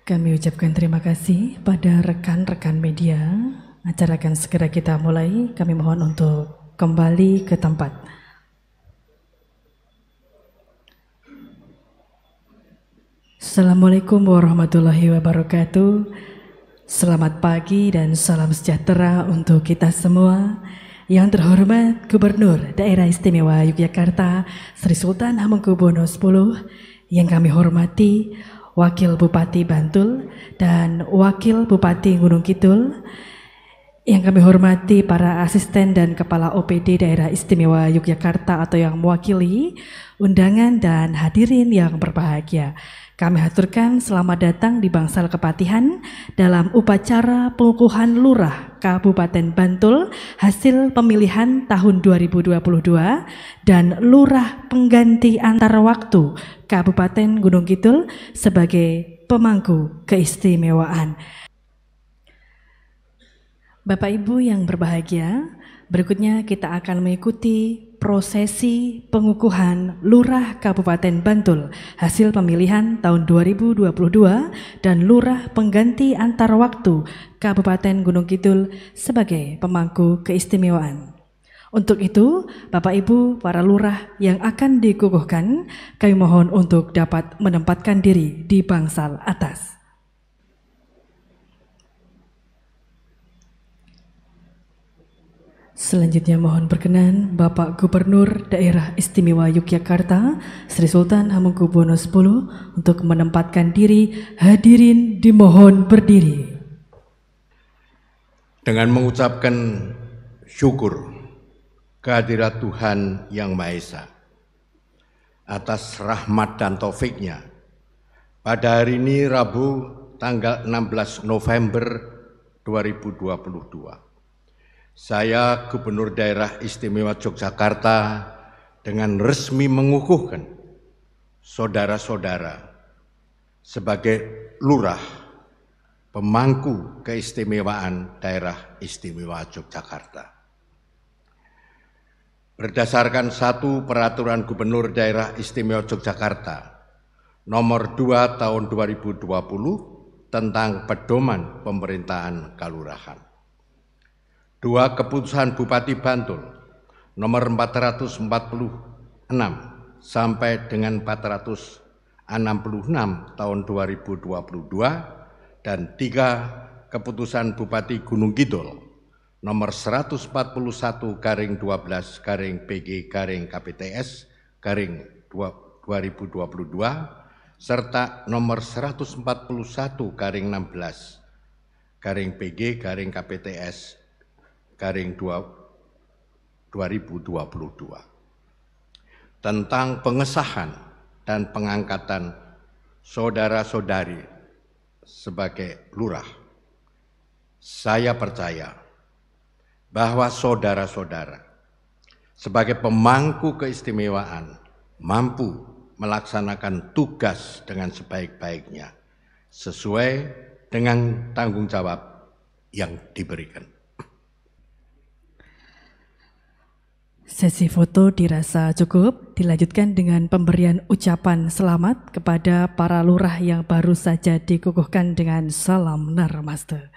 Kami ucapkan terima kasih pada rekan-rekan media. Acara akan segera kita mulai. Kami mohon untuk kembali ke tempat. Assalamualaikum warahmatullahi wabarakatuh. Selamat pagi dan salam sejahtera untuk kita semua. Yang terhormat Gubernur Daerah Istimewa Yogyakarta Sri Sultan Hamengkubuwono X, yang kami hormati Wakil Bupati Bantul dan Wakil Bupati Gunung Kidul, yang kami hormati para asisten dan kepala OPD Daerah Istimewa Yogyakarta atau yang mewakili undangan dan hadirin yang berbahagia. Kami haturkan selamat datang di Bangsal Kepatihan dalam upacara pengukuhan Lurah Kabupaten Bantul hasil pemilihan tahun 2022 dan Lurah pengganti antar waktu Kabupaten Gunung Kidul sebagai pemangku keistimewaan. Bapak Ibu yang berbahagia, berikutnya kita akan mengikuti prosesi pengukuhan Lurah Kabupaten Bantul hasil pemilihan tahun 2022 dan Lurah pengganti antar waktu Kabupaten Gunung Kidul sebagai pemangku keistimewaan. Untuk itu, Bapak Ibu para lurah yang akan dikukuhkan, kami mohon untuk dapat menempatkan diri di bangsal atas. Selanjutnya mohon berkenan Bapak Gubernur Daerah Istimewa Yogyakarta Sri Sultan Hamengkubuwono X untuk menempatkan diri. Hadirin dimohon berdiri. Dengan mengucapkan syukur kehadirat Tuhan Yang Maha Esa atas rahmat dan taufiknya, pada hari ini Rabu tanggal 16 November 2022. Saya Gubernur Daerah Istimewa Yogyakarta dengan resmi mengukuhkan saudara-saudara sebagai lurah pemangku keistimewaan Daerah Istimewa Yogyakarta. Berdasarkan satu Peraturan Gubernur Daerah Istimewa Yogyakarta Nomor 2 Tahun 2020 tentang Pedoman Pemerintahan Kalurahan. 2 Keputusan Bupati Bantul nomor 446 sampai dengan 466 tahun 2022 dan 3 Keputusan Bupati Gunung Kidul nomor 141/PG/KPTS/2022 serta nomor 141/16/PG/KPTS 2022 tentang pengesahan dan pengangkatan saudara-saudari sebagai lurah. Saya percaya bahwa saudara-saudara sebagai pemangku keistimewaan mampu melaksanakan tugas dengan sebaik-baiknya sesuai dengan tanggung jawab yang diberikan. Sesi foto dirasa cukup, dilanjutkan dengan pemberian ucapan selamat kepada para lurah yang baru saja dikukuhkan dengan salam Namaste.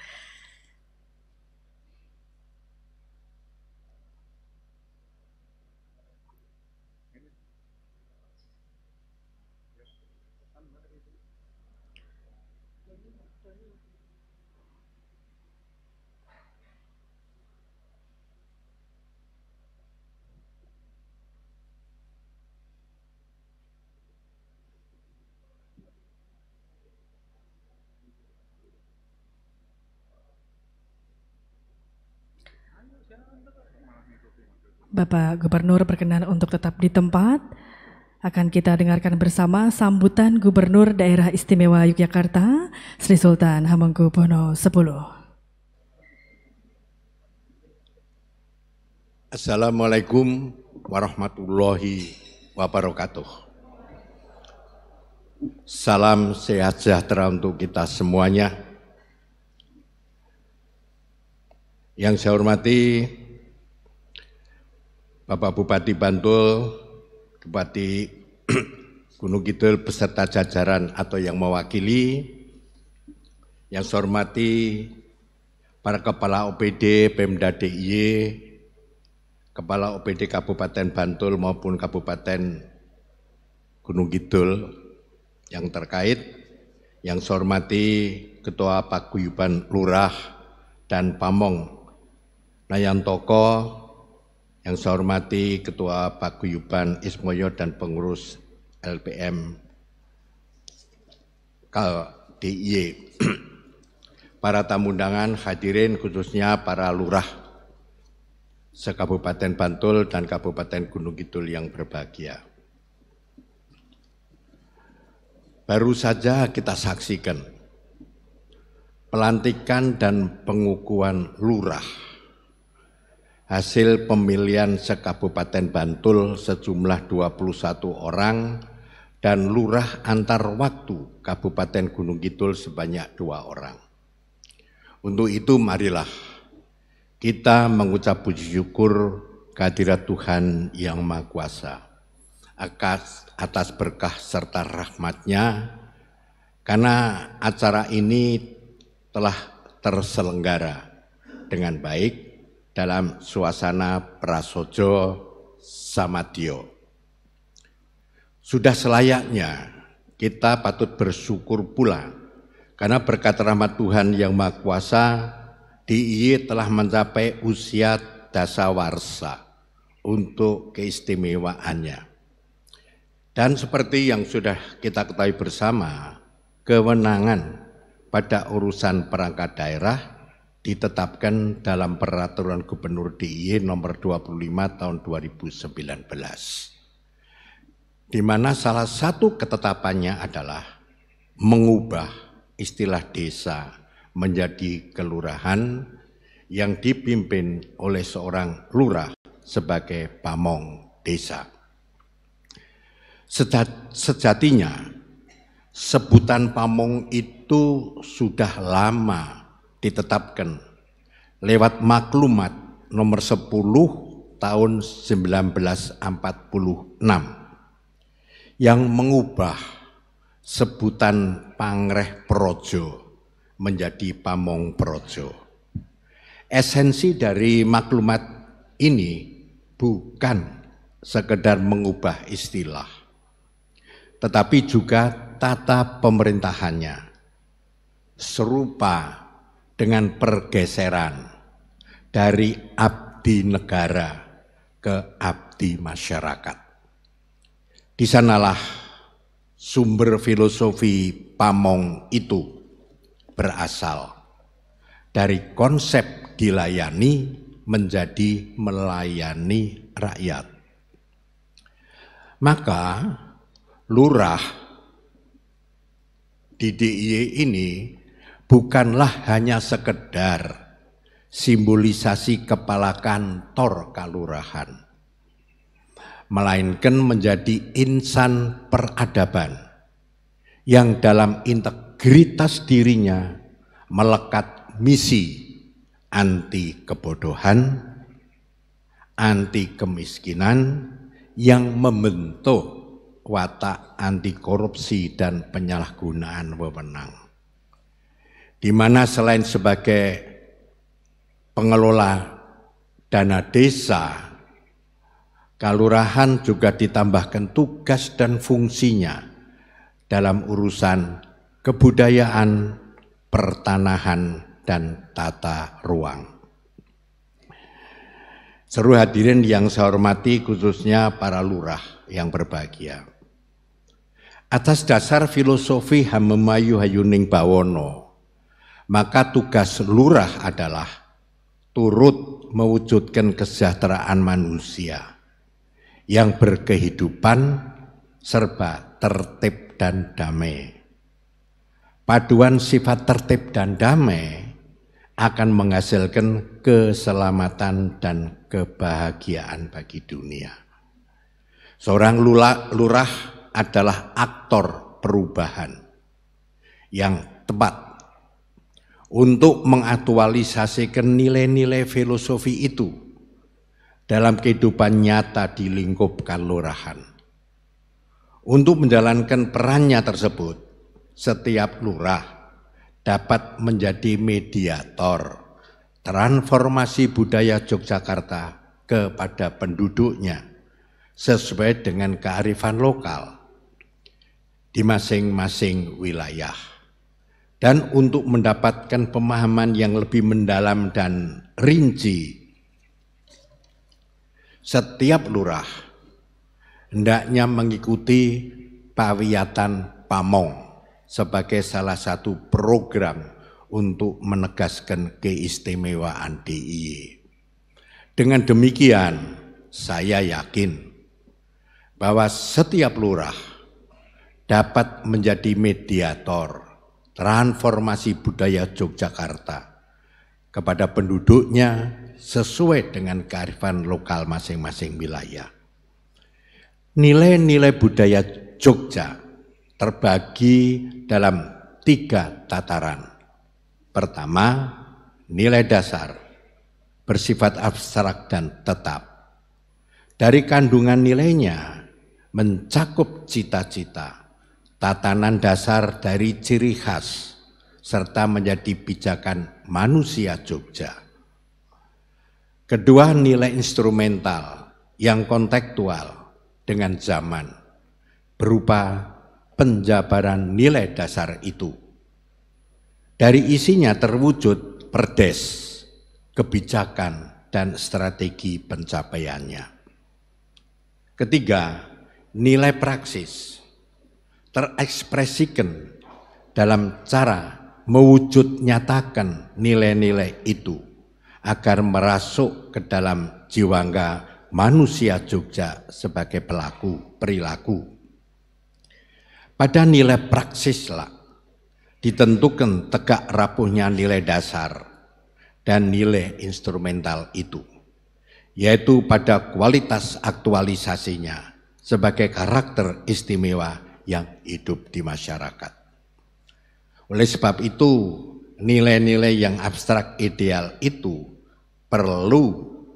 Bapak Gubernur berkenan untuk tetap di tempat. Akan kita dengarkan bersama sambutan Gubernur Daerah Istimewa Yogyakarta Sri Sultan Hamengkubuwono X. Assalamualaikum warahmatullahi wabarakatuh. Salam sehat sejahtera untuk kita semuanya. Yang saya hormati Bapak Bupati Bantul, Bupati Gunung Kidul beserta jajaran atau yang mewakili, Yang saya hormati para Kepala OPD Pemda DIY, Kepala OPD Kabupaten Bantul maupun Kabupaten Gunung Kidul yang terkait, yang saya hormati Ketua Paguyuban Lurah dan Pamong Nayantoko, yang saya hormati Ketua Paguyuban Ismoyo dan pengurus LPM DIY. Para tamu undangan hadirin khususnya para lurah se-Kabupaten Bantul dan Kabupaten Gunung Kidul yang berbahagia. Baru saja kita saksikan pelantikan dan pengukuhan lurah hasil pemilihan se-Kabupaten Bantul sejumlah 21 orang dan lurah antar waktu Kabupaten Gunung Kidul sebanyak 2 orang. Untuk itu marilah kita mengucap puji syukur kehadirat Tuhan Yang Maha Kuasa atas berkah serta rahmat-Nya, karena acara ini telah terselenggara dengan baik dalam suasana prasojo samadyo. Sudah selayaknya kita patut bersyukur pula karena berkat rahmat Tuhan Yang Maha Kuasa, DIY telah mencapai usia dasawarsa untuk keistimewaannya. Dan seperti yang sudah kita ketahui bersama, kewenangan pada urusan perangkat daerah ditetapkan dalam Peraturan Gubernur DIY nomor 25 tahun 2019. Di mana salah satu ketetapannya adalah mengubah istilah desa menjadi kelurahan yang dipimpin oleh seorang lurah sebagai pamong desa. Sejatinya sebutan pamong itu sudah lama ditetapkan lewat maklumat nomor 10 tahun 1946 yang mengubah sebutan Pangreh Projo menjadi Pamong Projo. Esensi dari maklumat ini bukan sekedar mengubah istilah, tetapi juga tata pemerintahannya serupa dengan pergeseran dari abdi negara ke abdi masyarakat. Di sanalah sumber filosofi pamong itu berasal dari konsep dilayani menjadi melayani rakyat. Maka lurah di DIY ini bukanlah hanya sekedar simbolisasi kepala kantor kelurahan, melainkan menjadi insan peradaban yang dalam integritas dirinya melekat misi anti kebodohan, anti kemiskinan yang membentuk watak anti korupsi dan penyalahgunaan wewenang. Di mana selain sebagai pengelola dana desa, kelurahan juga ditambahkan tugas dan fungsinya dalam urusan kebudayaan, pertanahan, dan tata ruang. Seluruh hadirin yang saya hormati, khususnya para lurah yang berbahagia. Atas dasar filosofi Hamemayu Hayuning Bawono, maka tugas lurah adalah turut mewujudkan kesejahteraan manusia yang berkehidupan serba tertib dan damai. Paduan sifat tertib dan damai akan menghasilkan keselamatan dan kebahagiaan bagi dunia. Seorang lurah adalah aktor perubahan yang tepat untuk mengaktualisasikan nilai-nilai filosofi itu dalam kehidupan nyata di lingkup kelurahan. Untuk menjalankan perannya tersebut, setiap lurah dapat menjadi mediator transformasi budaya Yogyakarta kepada penduduknya sesuai dengan kearifan lokal di masing-masing wilayah. Dan untuk mendapatkan pemahaman yang lebih mendalam dan rinci, setiap lurah hendaknya mengikuti pawiyatan pamong sebagai salah satu program untuk menegaskan keistimewaan DIY. Dengan demikian, saya yakin bahwa setiap lurah dapat menjadi mediator transformasi budaya Yogyakarta kepada penduduknya sesuai dengan kearifan lokal masing-masing wilayah. Nilai-nilai budaya Jogja terbagi dalam 3 tataran. Pertama, nilai dasar, bersifat abstrak dan tetap. Dari kandungan nilainya mencakup cita-cita, tatanan dasar dari ciri khas, serta menjadi pijakan manusia Jogja. Kedua, nilai instrumental yang kontekstual dengan zaman, berupa penjabaran nilai dasar itu. Dari isinya terwujud perdes, kebijakan, dan strategi pencapaiannya. Ketiga, nilai praksis terekspresikan dalam cara mewujud nyatakan nilai-nilai itu agar merasuk ke dalam jiwangga manusia Jogja sebagai pelaku perilaku. Pada nilai praksislah ditentukan tegak rapuhnya nilai dasar dan nilai instrumental itu, yaitu pada kualitas aktualisasinya sebagai karakter istimewa yang hidup di masyarakat. Oleh sebab itu, nilai-nilai yang abstrak ideal itu perlu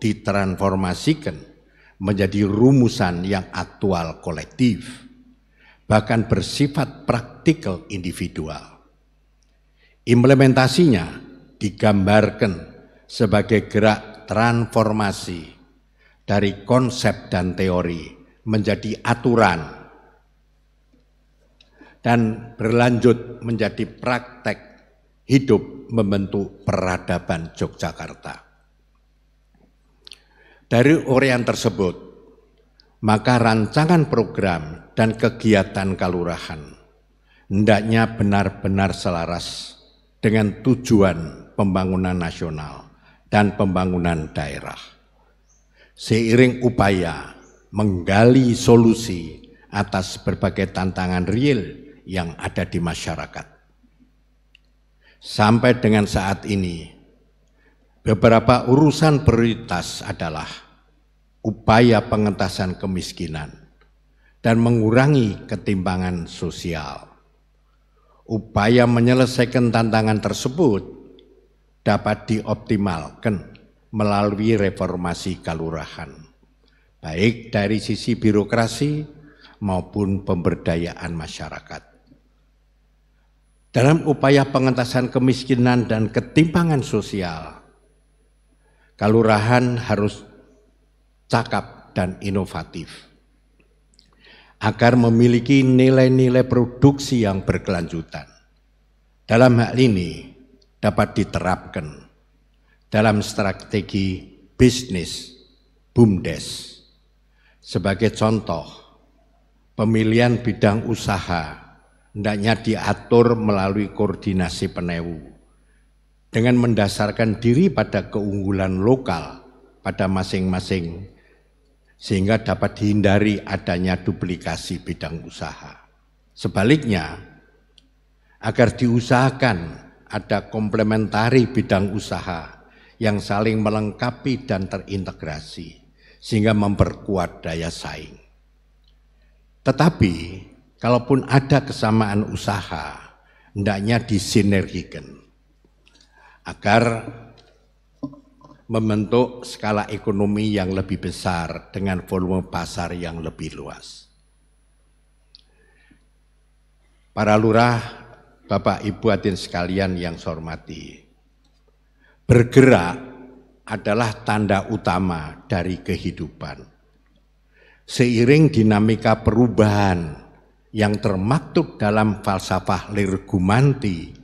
ditransformasikan menjadi rumusan yang aktual kolektif, bahkan bersifat praktikal individual. Implementasinya digambarkan sebagai gerak transformasi dari konsep dan teori menjadi aturan dan berlanjut menjadi praktek hidup membentuk peradaban Yogyakarta. Dari uraian tersebut, maka rancangan program dan kegiatan kalurahan hendaknya benar-benar selaras dengan tujuan pembangunan nasional dan pembangunan daerah. Seiring upaya menggali solusi atas berbagai tantangan real yang ada di masyarakat. Sampai dengan saat ini, beberapa urusan prioritas adalah upaya pengentasan kemiskinan dan mengurangi ketimpangan sosial. Upaya menyelesaikan tantangan tersebut dapat dioptimalkan melalui reformasi kalurahan, baik dari sisi birokrasi maupun pemberdayaan masyarakat. Dalam upaya pengentasan kemiskinan dan ketimpangan sosial, kalurahan harus cakap dan inovatif agar memiliki nilai-nilai produksi yang berkelanjutan. Dalam hal ini dapat diterapkan dalam strategi bisnis BUMDes. Sebagai contoh, pemilihan bidang usaha hendaknya diatur melalui koordinasi penewu dengan mendasarkan diri pada keunggulan lokal pada masing-masing sehingga dapat dihindari adanya duplikasi bidang usaha. Sebaliknya, agar diusahakan ada komplementari bidang usaha yang saling melengkapi dan terintegrasi sehingga memperkuat daya saing. Tetapi, kalaupun ada kesamaan usaha, hendaknya disinergikan agar membentuk skala ekonomi yang lebih besar dengan volume pasar yang lebih luas. Para lurah Bapak Ibu hadirin sekalian yang saya hormati, bergerak adalah tanda utama dari kehidupan. Seiring dinamika perubahan yang termaktub dalam falsafah Lirgumanti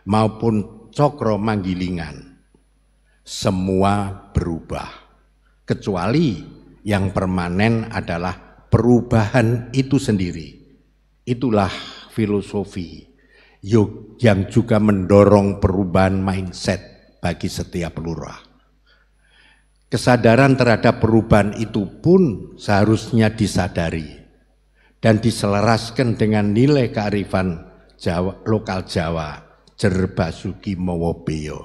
maupun Cokro Manggilingan, semua berubah, kecuali yang permanen adalah perubahan itu sendiri. Itulah filosofi yang juga mendorong perubahan mindset bagi setiap lurah. Kesadaran terhadap perubahan itu pun seharusnya disadari dan diselaraskan dengan nilai kearifan lokal Jawa, Jer Basuki Mawa Beya.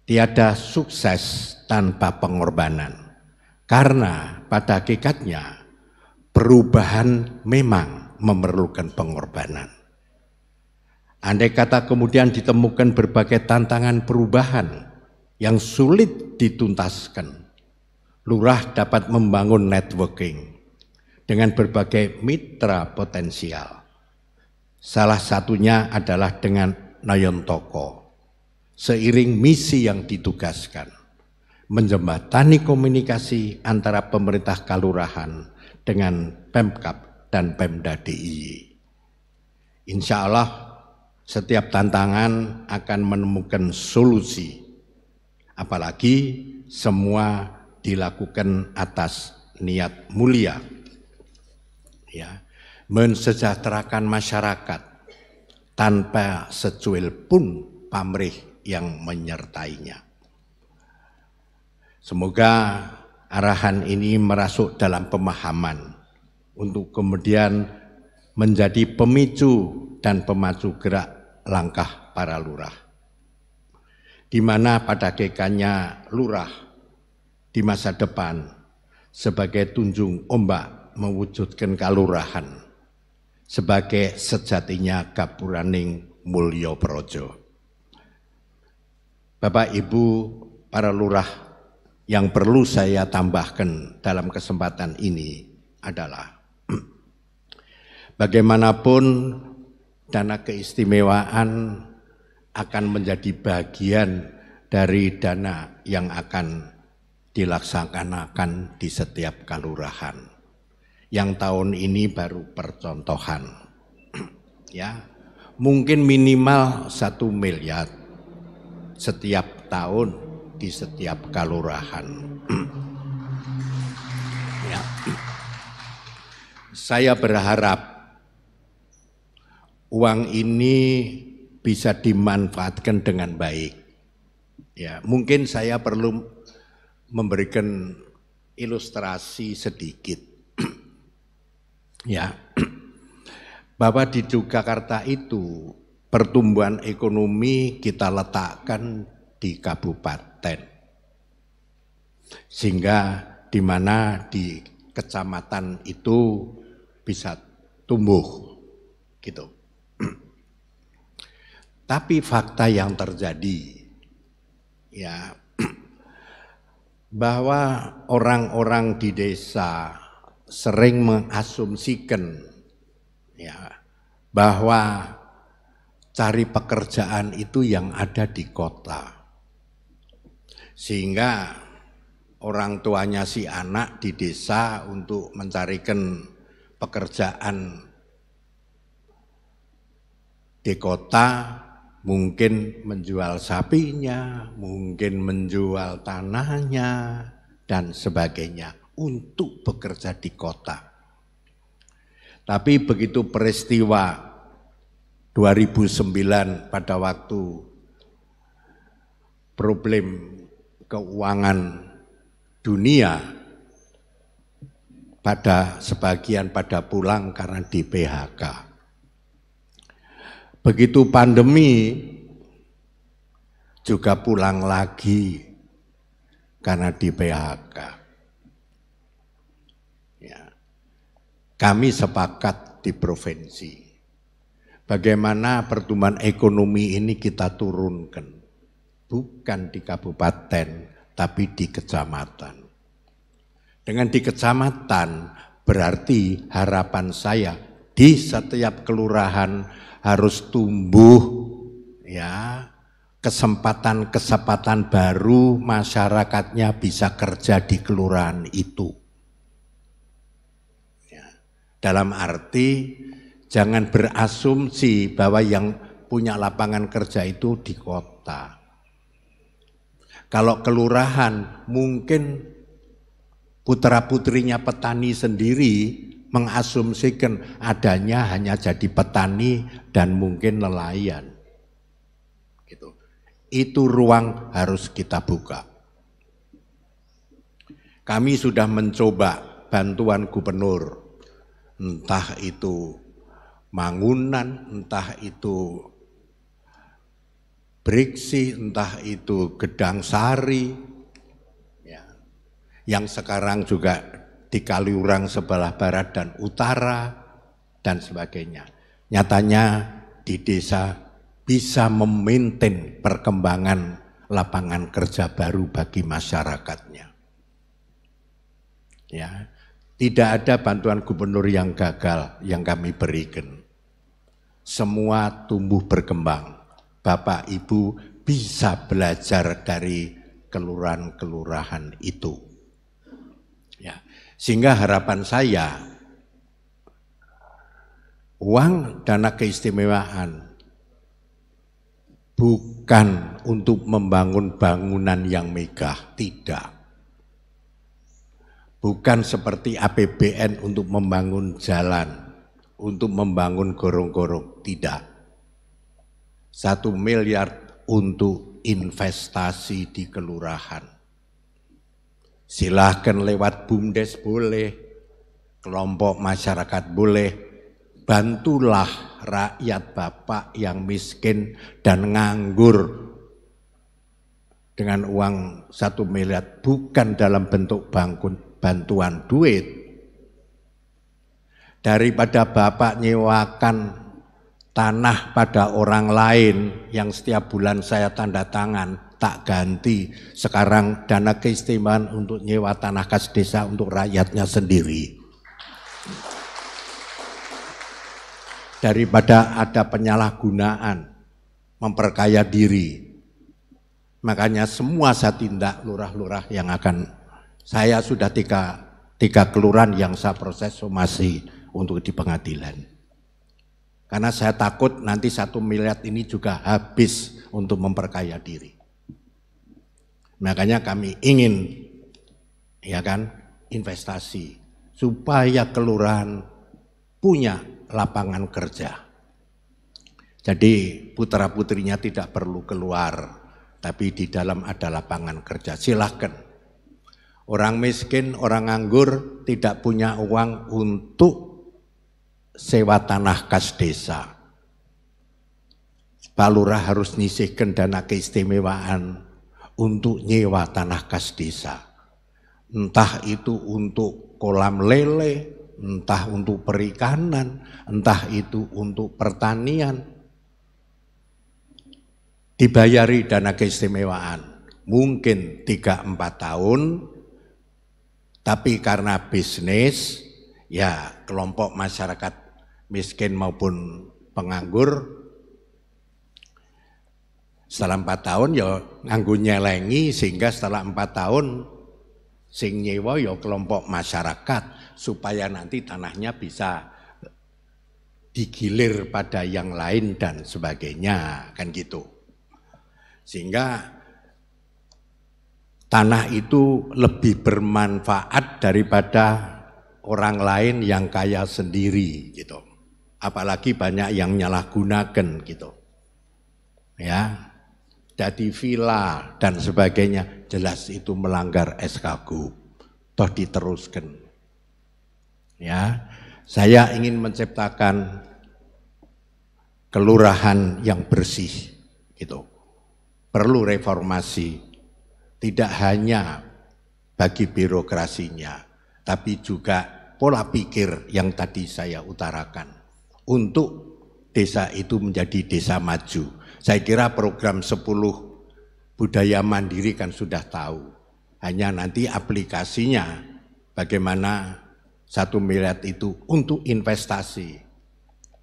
Tiada sukses tanpa pengorbanan, karena pada hakikatnya perubahan memang memerlukan pengorbanan. Andai kata kemudian ditemukan berbagai tantangan perubahan yang sulit dituntaskan, lurah dapat membangun networking dengan berbagai mitra potensial. Salah satunya adalah dengan Nayon Toko. Seiring misi yang ditugaskan, menjembatani komunikasi antara pemerintah kalurahan dengan Pemkab dan Pemda DIY. Insya Allah setiap tantangan akan menemukan solusi, apalagi semua dilakukan atas niat mulia, ya, mensejahterakan masyarakat tanpa secuil pun pamrih yang menyertainya. Semoga arahan ini merasuk dalam pemahaman untuk kemudian menjadi pemicu dan pemacu gerak langkah para lurah, di mana pada hakikatnya lurah di masa depan sebagai tunjung ombak mewujudkan kalurahan sebagai sejatinya gapuraning mulya praja. Bapak Ibu para lurah, yang perlu saya tambahkan dalam kesempatan ini adalah bagaimanapun dana keistimewaan akan menjadi bagian dari dana yang akan dilaksanakan di setiap kalurahan. Yang tahun ini baru percontohan, ya, mungkin minimal 1 miliar setiap tahun di setiap kalurahan. Ya. Saya berharap uang ini bisa dimanfaatkan dengan baik. Ya, mungkin saya perlu memberikan ilustrasi sedikit. Ya, bahwa di Yogyakarta itu pertumbuhan ekonomi kita letakkan di kabupaten, sehingga di mana di kecamatan itu bisa tumbuh, gitu. Tapi fakta yang terjadi, ya, bahwa orang-orang di desa sering mengasumsikan, ya, bahwa cari pekerjaan itu yang ada di kota. Sehingga orang tuanya si anak di desa untuk mencarikan pekerjaan di kota, mungkin menjual sapinya, mungkin menjual tanahnya, dan sebagainya untuk bekerja di kota. Tapi begitu peristiwa 2009 pada waktu problem keuangan dunia, pada sebagian pada pulang karena di PHK. Begitu pandemi juga pulang lagi karena di PHK. Ya. Kami sepakat di provinsi, bagaimana pertumbuhan ekonomi ini kita turunkan, bukan di kabupaten, tapi di kecamatan. Dengan di kecamatan berarti harapan saya di setiap kelurahan harus tumbuh ya kesempatan-kesempatan baru masyarakatnya bisa kerja di kelurahan itu. Ya. Dalam arti jangan berasumsi bahwa yang punya lapangan kerja itu di kota. Kalau kelurahan mungkin putra-putrinya petani sendiri mengasumsikan adanya hanya jadi petani dan mungkin nelayan. Gitu. Itu ruang harus kita buka. Kami sudah mencoba bantuan gubernur, entah itu Mangunan, entah itu Briksi, entah itu Gedang Sari, ya, yang sekarang juga di Kaliurang sebelah barat dan utara, dan sebagainya. Nyatanya di desa bisa memaintain perkembangan lapangan kerja baru bagi masyarakatnya. Ya, tidak ada bantuan gubernur yang gagal yang kami berikan. Semua tumbuh berkembang. Bapak Ibu bisa belajar dari kelurahan-kelurahan itu. Ya, sehingga harapan saya uang dana keistimewaan bukan untuk membangun bangunan yang megah, tidak. Bukan seperti APBN untuk membangun jalan, untuk membangun gorong-gorong, tidak. 1 miliar untuk investasi di kelurahan. Silahkan lewat BUMDes boleh, kelompok masyarakat boleh, bantulah rakyat Bapak yang miskin dan nganggur dengan uang 1 miliar, bukan dalam bentuk bantuan duit. Daripada Bapak nyewakan tanah pada orang lain yang setiap bulan saya tanda tangan, tak ganti. Sekarang dana keistimewaan untuk nyewa tanah kas desa untuk rakyatnya sendiri. Daripada ada penyalahgunaan, memperkaya diri. Makanya semua saya tindak lurah-lurah yang akan, saya sudah tiga kelurahan yang saya proses somasi untuk di pengadilan. Karena saya takut nanti 1 miliar ini juga habis untuk memperkaya diri. Makanya kami ingin, ya kan, investasi supaya kelurahan punya lapangan kerja. Jadi putra-putrinya tidak perlu keluar, tapi di dalam ada lapangan kerja. Silahkan. Orang miskin, orang nganggur tidak punya uang untuk sewa tanah kas desa. Pak Lurah harus nyisihkan dana keistimewaan untuk nyewa tanah kas desa. Entah itu untuk kolam lele, entah untuk perikanan, entah itu untuk pertanian. Dibayari dana keistimewaan. Mungkin 3-4 tahun, tapi karena bisnis, ya kelompok masyarakat miskin maupun penganggur, setelah 4 tahun ya nganggo nyelengi, sehingga setelah 4 tahun sing nyewa ya kelompok masyarakat, supaya nanti tanahnya bisa digilir pada yang lain dan sebagainya, kan gitu. Sehingga tanah itu lebih bermanfaat daripada orang lain yang kaya sendiri gitu. Apalagi banyak yang nyalahgunakan gitu. Ya. Jadi villa dan sebagainya, jelas itu melanggar SKGU. Toh diteruskan. Ya. Saya ingin menciptakan kelurahan yang bersih gitu. Perlu reformasi. Tidak hanya bagi birokrasinya, tapi juga pola pikir yang tadi saya utarakan. Untuk desa itu menjadi desa maju. Saya kira program 10 budaya mandiri kan sudah tahu. Hanya nanti aplikasinya bagaimana 1 miliar itu untuk investasi.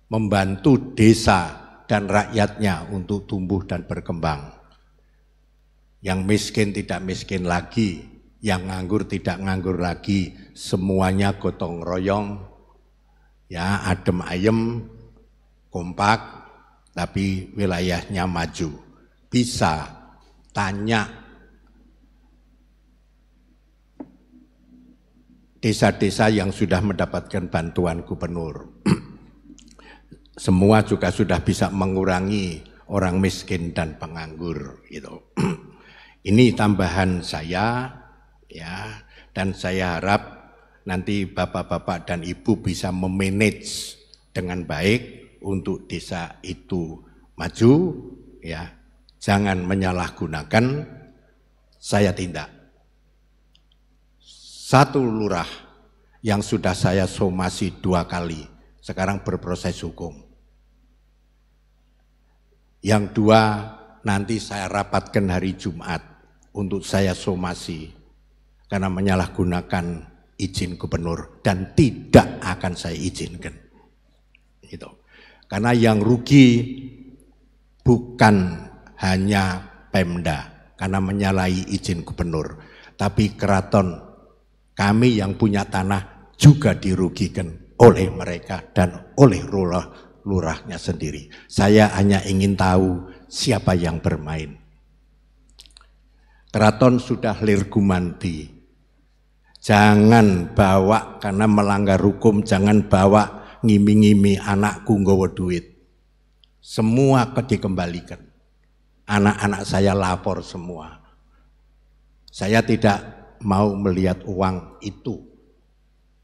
membantu desa dan rakyatnya untuk tumbuh dan berkembang. Yang miskin tidak miskin lagi, yang nganggur tidak nganggur lagi, semuanya gotong royong, ya adem ayem, kompak, tapi wilayahnya maju. Bisa tanya desa-desa yang sudah mendapatkan bantuan gubernur. Semua juga sudah bisa mengurangi orang miskin dan penganggur gitu. Ini tambahan saya ya, dan saya harap nanti bapak-bapak dan ibu bisa memanage dengan baik untuk desa itu maju ya. Jangan menyalahgunakan, saya tindak. Satu lurah yang sudah saya somasi 2 kali, sekarang berproses hukum. Yang 2 nanti saya rapatkan hari Jumat untuk saya somasi karena menyalahgunakan izin gubernur dan tidak akan saya izinkan. Gitu. Karena yang rugi bukan hanya Pemda karena menyalahi izin gubernur, tapi keraton kami yang punya tanah juga dirugikan oleh mereka dan oleh lurahnya sendiri. Saya hanya ingin tahu siapa yang bermain. Keraton sudah lirgumanti. Jangan bawa karena melanggar hukum, jangan bawa ngimi-ngimi anakku nggawa duit. Semua dikembalikan. Anak-anak saya lapor semua. Saya tidak mau melihat uang itu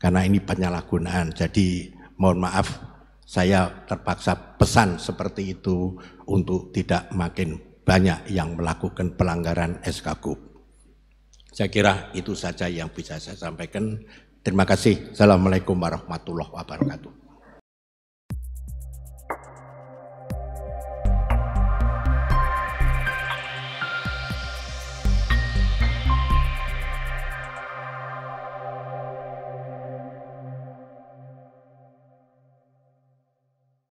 karena ini penyalahgunaan. Jadi mohon maaf, saya terpaksa pesan seperti itu untuk tidak makin banyak yang melakukan pelanggaran SK-Gub. Saya kira itu saja yang bisa saya sampaikan. Terima kasih. Assalamualaikum warahmatullahi wabarakatuh.